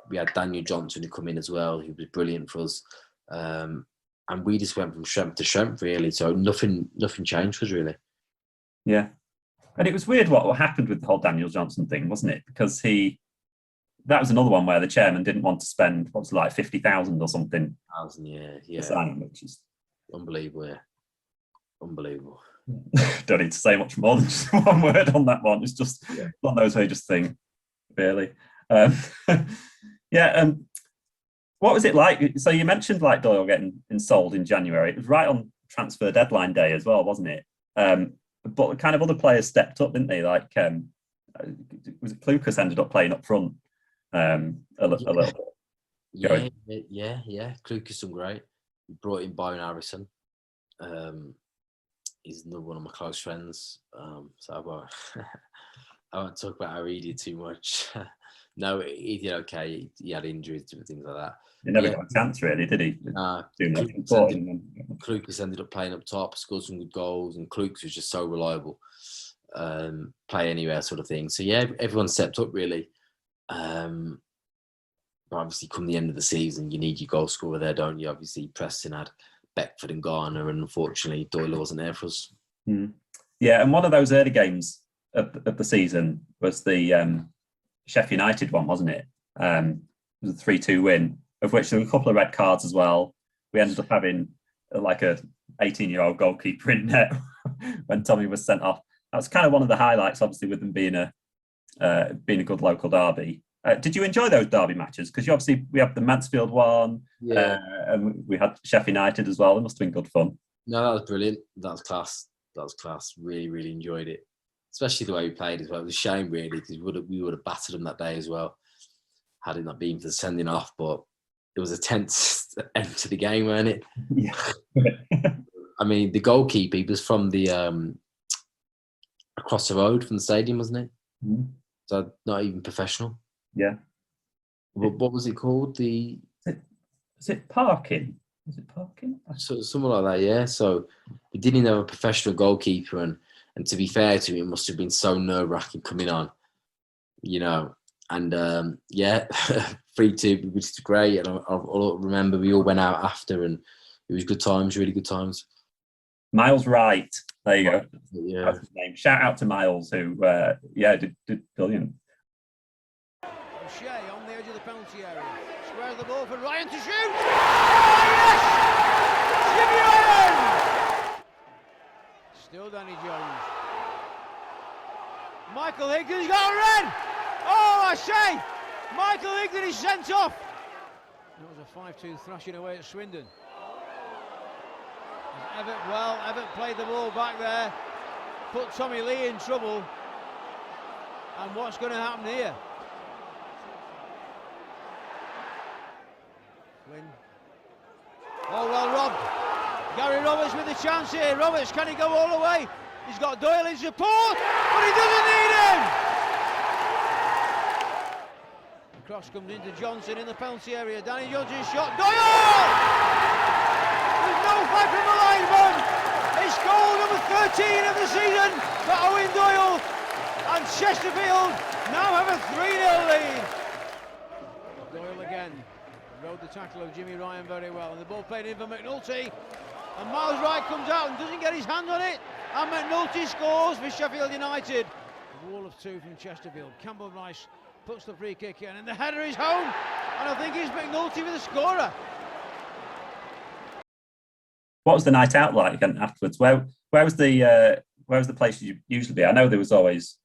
we had Daniel Johnson who come in as well. He was brilliant for us. And we just went from strength to strength, really. So nothing changed for us, really. Yeah. And it was weird what happened with the whole Daniel Johnson thing, wasn't it? Because that was another one where the chairman didn't want to spend, what was it, like 50,000 or something. Yeah. Signing, which is unbelievable. Yeah. Unbelievable. Don't need to say much more than just one word on that one. It's just one of those who just think, really. What was it like? So you mentioned like Doyle getting sold in January. It was right on transfer deadline day as well, wasn't it? But kind of other players stepped up, didn't they? Like, was it Lucas ended up playing up front a little bit? Yeah. Lucas done great. We brought in Byron Harrison. He's another one of my close friends. So I won't talk about how he did too much. No, he did okay. He had injuries, different things like that. He never got a chance, really, did he? Lucas ended up playing up top, scored some good goals, and Lucas was just so reliable. Play anywhere sort of thing. So, yeah, everyone stepped up, really. But obviously, come the end of the season, you need your goal scorer there, don't you? Obviously, Preston had Beckford and Garner, and unfortunately Doyle wasn't there for us. Yeah, and one of those early games of the season was the Sheffield United one, wasn't it? It was a 3-2 win, of which there were a couple of red cards as well. We ended up having like a 18-year-old goalkeeper in net when Tommy was sent off. That was kind of one of the highlights, obviously, with them being a good local derby. Did you enjoy those derby matches? Because we have the Mansfield one, and we had Sheffield United as well. It must have been good fun. No, that was brilliant. That was class. Really, really enjoyed it, especially the way we played as well. It was a shame, really, because we would have battered them that day as well, had it not been for the sending off. But it was a tense end to the game, weren't it? Yeah. I mean, the goalkeeper, he was from the across the road from the stadium, wasn't it? Mm-hmm. So not even professional. Yeah. What was it called? Is it parking? Was it parking? So something like that, yeah. So we didn't have a professional goalkeeper, and to be fair to him, it must have been so nerve-wracking coming on, you know. And 3-2, which is great. And I'll remember we all went out after, and it was good times, really good times. Miles Wright, there you go. Yeah. That's his name. Shout out to Miles, who did brilliant. Shea on the edge of the penalty area. Squares the ball for Ryan to shoot. Oh, yes! Jimmy Ryan! Still Danny Jones. Michael Higdon's got a red! Oh, Shea! Michael Higdon is sent off. That was a 5-2 thrashing away at Swindon. Everett played the ball back there, put Tommy Lee in trouble. And what's going to happen here? Oh, well robbed. Gary Roberts with the chance here. Roberts, can he go all the way? He's got Doyle in support, but he doesn't need him. The cross comes into Johnson in the penalty area. Danny Johnson's shot. Doyle! There's no flag from the linesman. It's goal number 13 of the season for Owen Doyle, and Chesterfield now have a 3-0 lead. Doyle again rode the tackle of Jimmy Ryan very well, and the ball played in for McNulty, and Miles Wright comes out and doesn't get his hand on it, and McNulty scores for Sheffield United. A wall of two from Chesterfield. Campbell Rice puts the free kick in, and the header is home, and I think it's McNulty with the scorer. What was the night out like again afterwards? Where was the place you usually be? I know there was always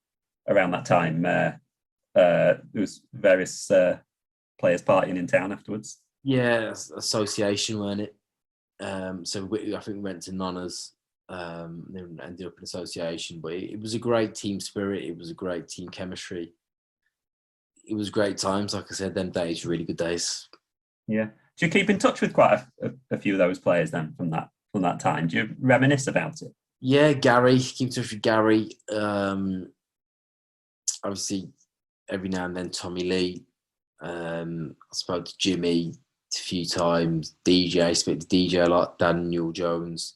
around that time there was various players partying in town afterwards. Yeah, association, weren't it? So I think we went to Nonna's, then ended up in association. But it was a great team spirit. It was a great team chemistry. It was great times. Like I said, them days, really good days. Yeah. Do you keep in touch with quite a few of those players then from that time? Do you reminisce about it? Yeah, Gary. Keep in touch with Gary. Obviously, every now and then Tommy Lee. I spoke to Jimmy a few times. DJ, spoke to DJ a lot. Daniel Jones.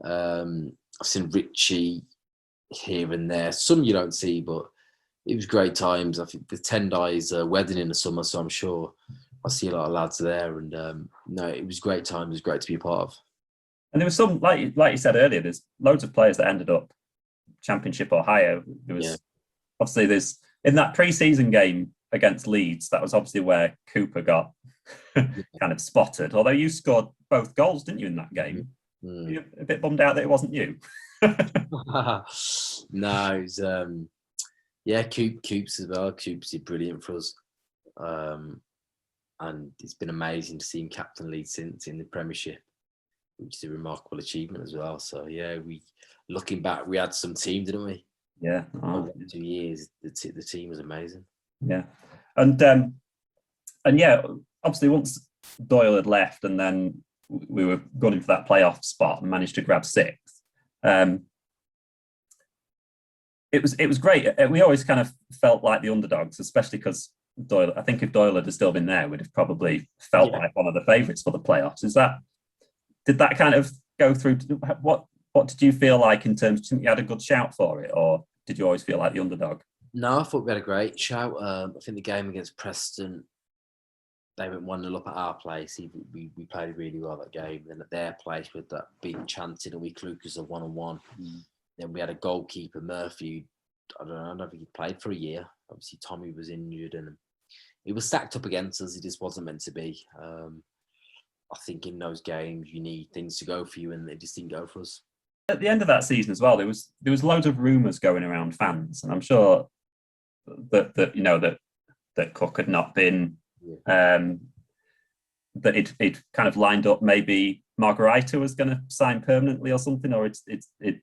I've seen Richie here and there. Some you don't see, but it was great times. I think the Tendai's wedding in the summer, so I'm sure I see a lot of lads there. And no, it was great time. It was great to be a part of. And there was some, like you said earlier, there's loads of players that ended up Championship or higher. There was obviously in that pre-season game against Leeds, that was obviously where Cooper got kind of spotted. Although you scored both goals, didn't you, in that game? You're a bit bummed out that it wasn't you. No, it was Coops as well. Coops did brilliant for us. And it's been amazing to see him captain Leeds since in the Premiership, which is a remarkable achievement as well. So yeah, looking back, we had some team, didn't we? Yeah. Over 2 years, the team was amazing. Yeah, and yeah, obviously once Doyle had left, and then we were gunning for that playoff spot and managed to grab sixth. It was great. We always kind of felt like the underdogs, especially because Doyle. I think if Doyle had still been there, we'd have probably felt like one of the favourites for the playoffs. Did that kind of go through? What did you feel like in terms? Do you think you had a good shout for it, or did you always feel like the underdog? No, I thought we had a great shout. I think the game against Preston, they went 1-0 up at our place. We played really well that game. Then at their place with that being chanted and we Lucas a 1-on-1. Then we had a goalkeeper, Murphy. I don't know if he played for a year. Obviously, Tommy was injured and it was stacked up against us. It just wasn't meant to be. I think in those games you need things to go for you, and they just didn't go for us. At the end of that season as well, there was loads of rumours going around fans, and I'm sure that Cook had not been that it kind of lined up. Maybe Margarita was going to sign permanently or something, or it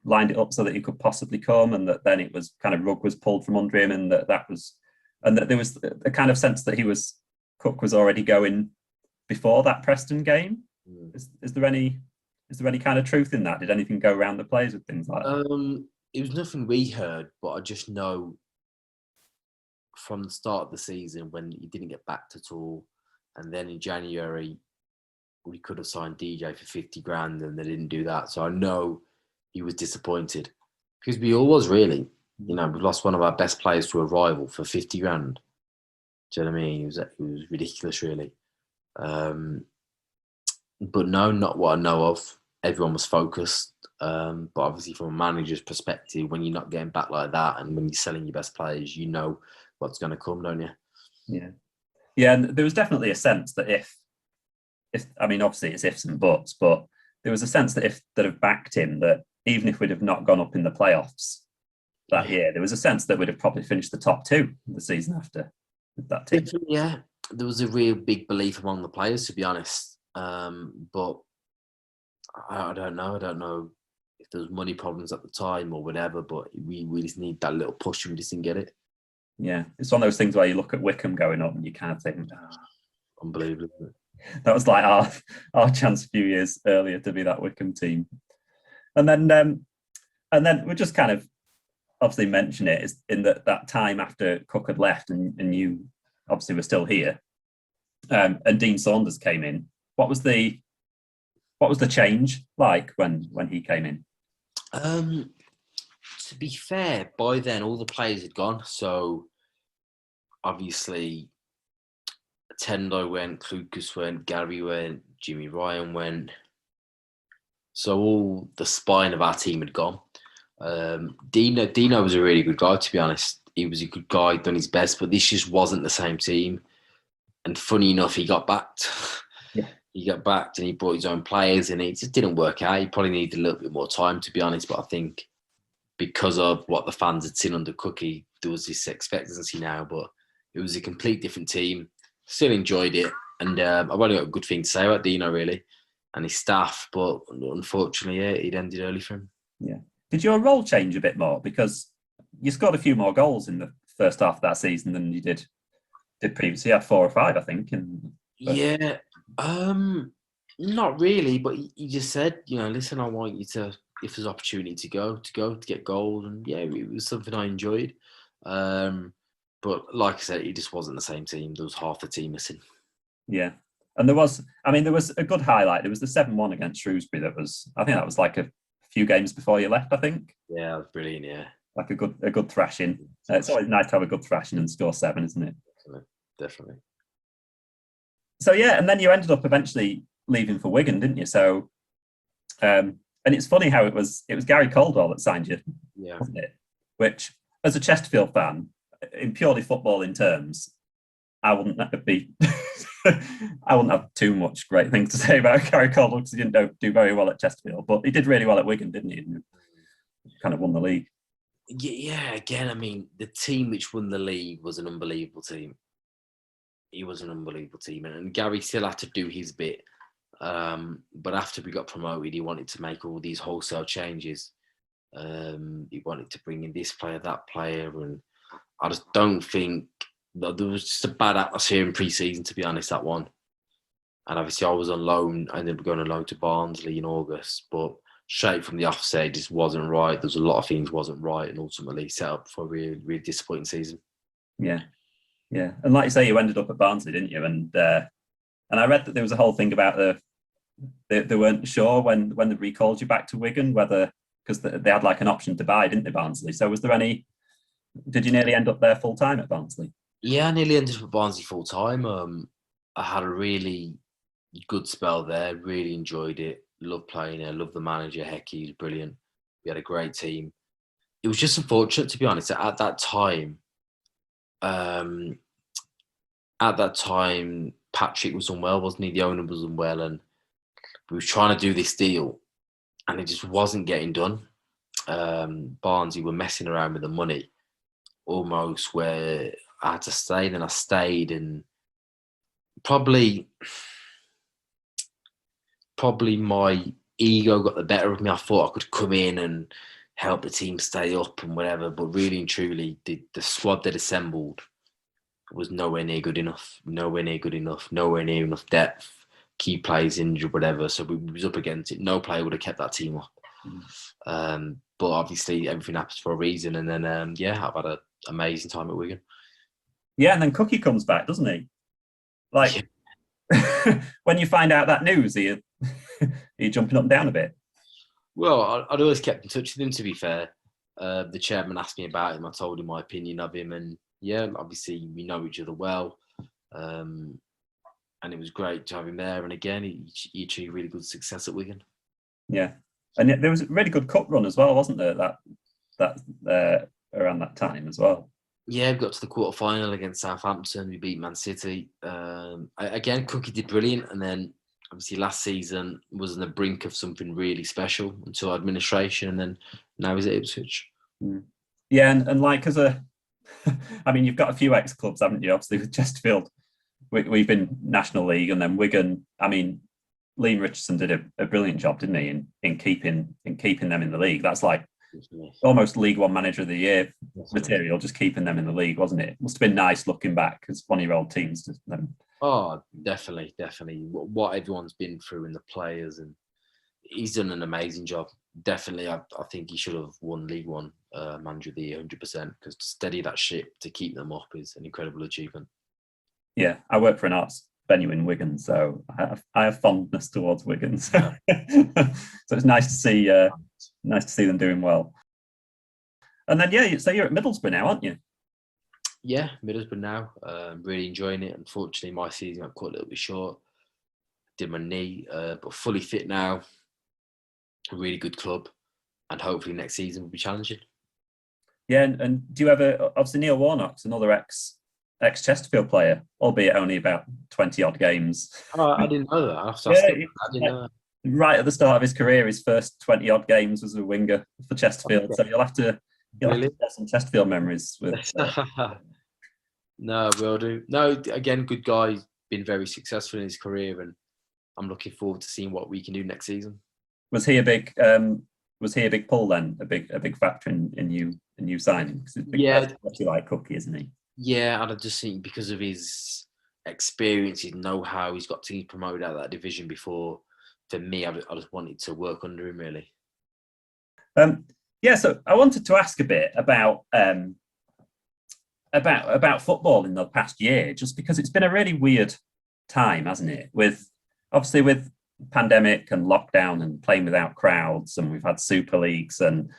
lined it up so that he could possibly come, and that then it was kind of rug was pulled from under him, and that there was a kind of sense that Cook was already going before that Preston game. Is there any kind of truth in that? Did anything go around the players with things like that? It was nothing we heard, but I just know from the start of the season when he didn't get backed at all, and then in January we could have signed DJ for 50 grand and they didn't do that. So I know he was disappointed, because we all was really. We lost one of our best players to a rival for 50 grand. Do you know what I mean? It was ridiculous, really. But no, not what I know of. Everyone was focused. But obviously from a manager's perspective, when you're not getting back like that and when you're selling your best players, you know what's going to come, don't you? Yeah. Yeah, and there was definitely a sense that if I mean, obviously it's ifs and buts, but there was a sense that if they'd have backed him, that even if we'd have not gone up in the playoffs that year, there was a sense that we'd have probably finished the top two the season after with that team. Yeah, there was a real big belief among the players, to be honest. But I don't know. I don't know if there was money problems at the time or whatever, but we just need that little push and we just didn't get it. Yeah, it's one of those things where you look at Wickham going up and you kind of think, unbelievable. That was like our chance a few years earlier to be that Wickham team. And then we just kind of obviously mention it is in that time after Cook had left and you obviously were still here, and Dean Saunders came in. What was the change like when he came in? To be fair, by then all the players had gone. So obviously, Tendo went, Lucas went, Gary went, Jimmy Ryan went. So all the spine of our team had gone. Dino was a really good guy, to be honest. He was a good guy, done his best, but this just wasn't the same team. And funny enough, he got backed. Yeah. He got backed and he brought his own players and it just didn't work out. He probably needed a little bit more time, to be honest. But I think because of what the fans had seen under Cookie, there was this expectancy now. But it was a complete different team. Still enjoyed it. And I've only got a good thing to say about Dino, really, and his staff. But unfortunately, yeah, it ended early for him. Yeah. Did your role change a bit more? Because you scored a few more goals in the first half of that season than you did previously. You had 4 or 5, I think. Yeah, not really. But he just said, listen, I want you to, if there's opportunity to get gold. And yeah, it was something I enjoyed. But like I said, it just wasn't the same team. There was half the team missing. Yeah. And there was a good highlight. There was the 7-1 against Shrewsbury. I think that was like a few games before you left, I think. Yeah, that was brilliant, yeah. Like a good thrashing. It's always nice to have a good thrashing and score 7, isn't it? Definitely. So yeah, and then you ended up eventually leaving for Wigan, didn't you? So, and it's funny how it was Gary Caldwell that signed you, yeah, wasn't it? Which, as a Chesterfield fan, in purely footballing terms, I wouldn't have too much great things to say about Gary Caldwell because he didn't do very well at Chesterfield, but he did really well at Wigan, didn't he? And kind of won the league. Yeah, again, I mean, the team which won the league was an unbelievable team. He was an unbelievable team, and Gary still had to do his bit. But after we got promoted, he wanted to make all these wholesale changes. He wanted to bring in this player, that player, and I just don't think there was just a bad atmosphere in pre-season, to be honest, that one. And obviously I was on loan. I ended up going on loan to Barnsley in August, but straight from the offset, it just wasn't right. There's a lot of things wasn't right, and ultimately set up for a really, really disappointing season. Yeah. Yeah. And like you say, you ended up at Barnsley, didn't you? And I read that there was a whole thing about they weren't sure when they recalled you back to Wigan, whether, because they had like an option to buy, didn't they, Barnsley? So was there did you nearly end up there full time at Barnsley? Yeah, I nearly ended up at Barnsley full time. I had a really good spell there, really enjoyed it, loved playing there, loved the manager, Heck, he was brilliant. We had a great team. It was just unfortunate, to be honest, at that time. Patrick was unwell, wasn't he? The owner was unwell, and we were trying to do this deal, and it just wasn't getting done. Barnsley were messing around with the money, almost where I had to stay. Then I stayed, and probably my ego got the better of me. I thought I could come in and help the team stay up and whatever, but really and truly, the squad that assembled was nowhere near good enough. Nowhere near enough depth. Key players injured, whatever. So we was up against it. No player would have kept that team up. But obviously, everything happens for a reason. And then, I've had an amazing time at Wigan. Yeah, and then Cookie comes back, doesn't he? Like, yeah. When you find out that news, are you jumping up and down a bit? Well, I'd always kept in touch with him, to be fair. The chairman asked me about him. I told him my opinion of him. And yeah, obviously, we know each other well. And it was great to have him there. And again, he achieved really good success at Wigan. Yeah. And there was a really good cup run as well, wasn't there, that around that time as well? Yeah, we got to the quarter-final against Southampton. We beat Man City. Again, Cookie did brilliant. And then, obviously, last season was on the brink of something really special until administration. And then now he's at Ipswich. Yeah, and like I mean, you've got a few ex-clubs, haven't you? Obviously, with Chesterfield. We've been National League, and then Wigan. I mean, Liam Richardson did a brilliant job, didn't he, in keeping them in the league? That's like almost League One Manager of the Year material, just keeping them in the league, wasn't it? Must have been nice looking back as one-year-old teams. Oh, definitely. What everyone's been through in the players, and he's done an amazing job. Definitely, I think he should have won League One Manager of the Year 100%, because to steady that ship, to keep them up is an incredible achievement. Yeah, I work for an arts venue in Wigan, so I have fondness towards Wigan. So, so it's nice to see Nice to see them doing well. And then, yeah, so you're at Middlesbrough now, aren't you? Yeah, Middlesbrough now. Really enjoying it. Unfortunately, my season got quite a little bit short. Did my knee, but fully fit now. A really good club, and hopefully next season will be challenging. Yeah, and do you ever, obviously Neil Warnock's another ex-Chesterfield player, albeit only about 20 odd games. Oh, I didn't know that. I didn't know that. Right at the start of his career, his first 20 odd games was a winger for Chesterfield. Okay. So you'll have to get some Chesterfield memories with. No, will do. No, again, good guy. Been very successful in his career, and I'm looking forward to seeing what we can do next season. Was he a big pull then? A big factor in you signing? Yeah, he like Cookie, isn't he? Yeah, and I just think because of his experience, his know-how, he's got teams promoted out of that division before. For me, I just wanted to work under him, really. Yeah, so I wanted to ask a bit about football in the past year, just because it's been a really weird time, hasn't it? With pandemic and lockdown and playing without crowds, and we've had Super Leagues and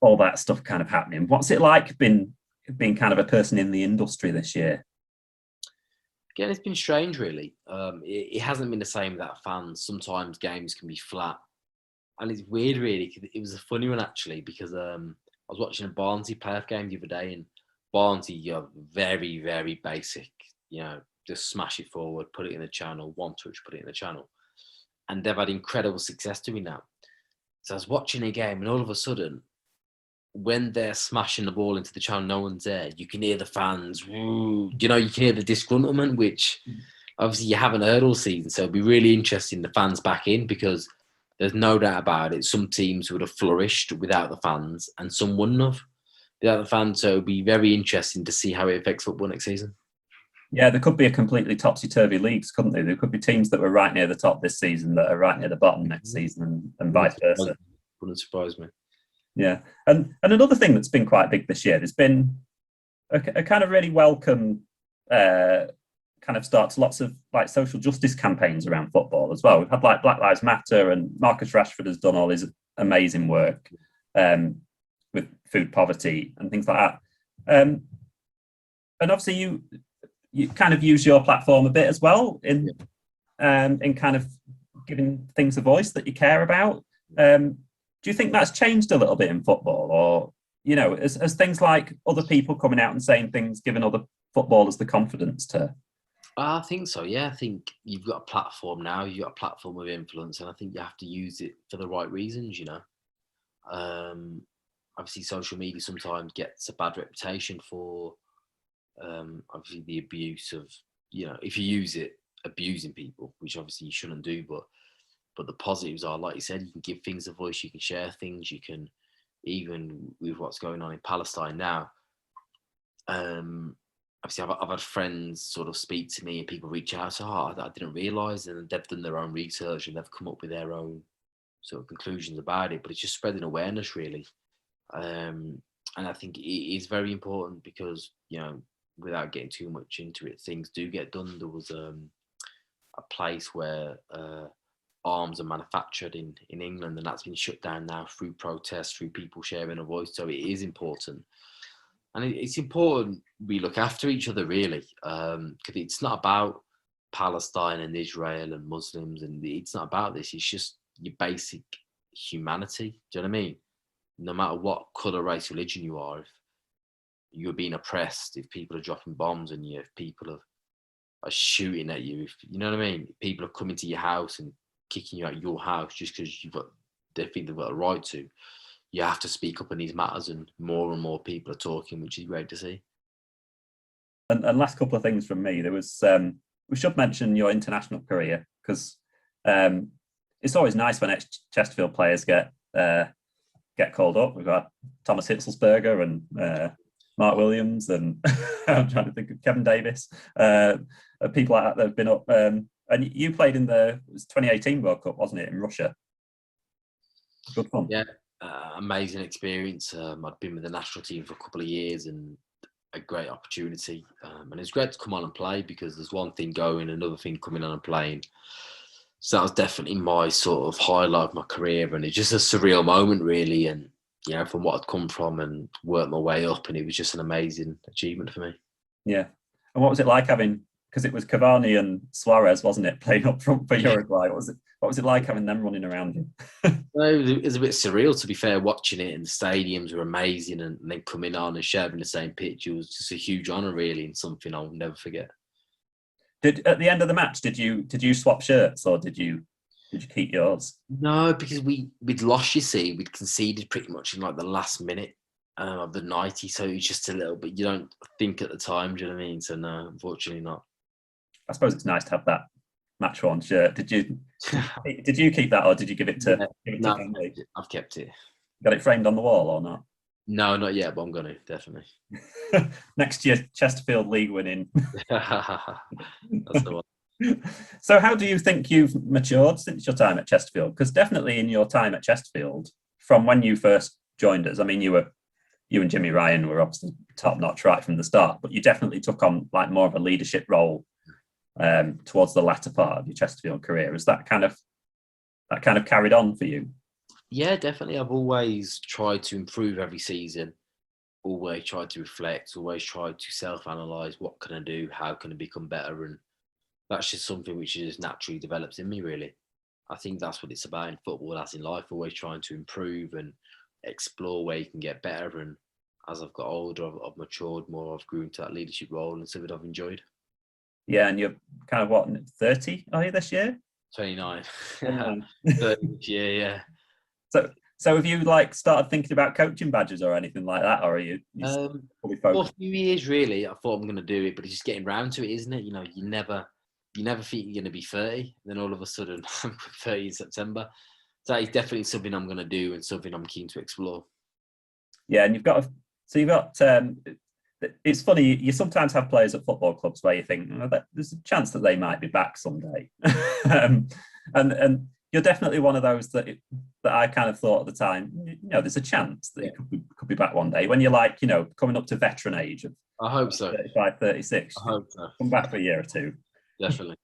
all that stuff kind of happening. What's it like being kind of a person in the industry this year? Again, it's been strange, really. It hasn't been the same without fans. Sometimes games can be flat. And it's weird, really. It was a funny one, actually, because I was watching a Barnsley playoff game the other day, and Barnsley, you're very, very basic. You know, just smash it forward, put it in the channel, one touch, put it in the channel. And they've had incredible success doing that. So I was watching a game, and all of a sudden, when they're smashing the ball into the channel, no one's there. You can hear the fans. Woo, you can hear the disgruntlement, which obviously you haven't heard all season. So it'll be really interesting the fans back in, because there's no doubt about it. Some teams would have flourished without the fans, and some wouldn't have without the fans. So it'll be very interesting to see how it affects football next season. Yeah, there could be a completely topsy-turvy leagues, couldn't there? There could be teams that were right near the top this season that are right near the bottom next season, and vice versa. Wouldn't surprise me. Yeah, and another thing that's been quite big this year, there's been a kind of really welcome kind of start to lots of like social justice campaigns around football as well. We've had like Black Lives Matter, and Marcus Rashford has done all his amazing work with food poverty and things like that. And obviously you kind of use your platform a bit as well in kind of giving things a voice that you care about. Do you think that's changed a little bit in football, or as things like other people coming out and saying things, giving other footballers the confidence to? I think so. Yeah, I think you've got a platform now. You've got a platform of influence, and I think you have to use it for the right reasons. Obviously, social media sometimes gets a bad reputation for obviously the abuse of if you use it abusing people, which obviously you shouldn't do, but the positives are, like you said, you can give things a voice, you can share things, you can, even with what's going on in Palestine now, obviously I've had friends sort of speak to me, and people reach out, so I didn't realise, and they've done their own research and they've come up with their own sort of conclusions about it, but it's just spreading awareness, really. And I think it is very important, because without getting too much into it, things do get done. There was a place where arms are manufactured in England, and that's been shut down now through protests, through people sharing a voice. So it is important, and it's important we look after each other, really, because it's not about Palestine and Israel and Muslims, and it's not about this. It's just your basic humanity. Do you know what I mean? No matter what colour, race, religion you are, if you're being oppressed, if people are dropping bombs on you, if people are shooting at you, if you know what I mean, if people are coming to your house and kicking you out of your house just because they think they've got a right to, you have to speak up on these matters, and more people are talking, which is great to see. And last couple of things from me. There was we should mention your international career, because it's always nice when ex-Chesterfield players get called up. We've got Thomas Hitzelsberger and Mark Williams, and I'm trying to think of Kevin Davis, people like that that have been up. And you played in the 2018 World Cup, wasn't it, in Russia? Good fun. Yeah, amazing experience. I'd been with the national team for a couple of years, and a great opportunity. And it's great to come on and play, because there's one thing going, another thing coming on and playing. So that was definitely my sort of highlight of my career, and it's just a surreal moment, really. And from what I'd come from and worked my way up, and it was just an amazing achievement for me. Yeah. And what was it like having? Because it was Cavani and Suarez, wasn't it, playing up front for Uruguay? What was it like having them running around you? It was a bit surreal, to be fair, watching it, and the stadiums were amazing, and then coming on and sharing the same pitch. It was just a huge honour, really, and something I'll never forget. At the end of the match, did you swap shirts, or did you keep yours? No, because we'd lost. You see, we'd conceded pretty much in like the last minute of the 90, so it was just a little bit. You don't think at the time, do you know what I mean? So no, unfortunately not. I suppose it's nice to have that match worn shirt. Did you keep that, or did you give it to? No, I've kept it. Got it framed on the wall or not? No, not yet, but I'm going to, definitely. Next year, Chesterfield League winning. That's the one. So how do you think you've matured since your time at Chesterfield? Because definitely in your time at Chesterfield, from when you first joined us, I mean, you and Jimmy Ryan were obviously top notch right from the start, but you definitely took on like more of a leadership role towards the latter part of your Chesterfield career. Is that kind of carried on for you? Yeah, definitely. I've always tried to improve every season, always tried to reflect, always tried to self-analyse. What can I do? How can I become better? And that's just something which just naturally develops in me, really. I think that's what it's about in football, as in life, always trying to improve and explore where you can get better. And as I've got older, I've matured more, I've grew into that leadership role, and something I've enjoyed. Yeah, and you're kind of what, 30, are you this year? 29. 29. 30 this year, yeah. So have you like started thinking about coaching badges or anything like that, or are you fully focused? For a few years, really, I thought I'm going to do it, but it's just getting round to it, isn't it? You never think you're going to be 30, then all of a sudden I'm 30 in September. So it's definitely something I'm going to do and something I'm keen to explore. Yeah, and you've got it's funny, you sometimes have players at football clubs where you think there's a chance that they might be back someday. And you're definitely one of those that I kind of thought at the time, there's a chance that he could be back one day. When you're like, coming up to veteran age of I hope so. 35, 36. I hope so. Come back for a year or two. Definitely.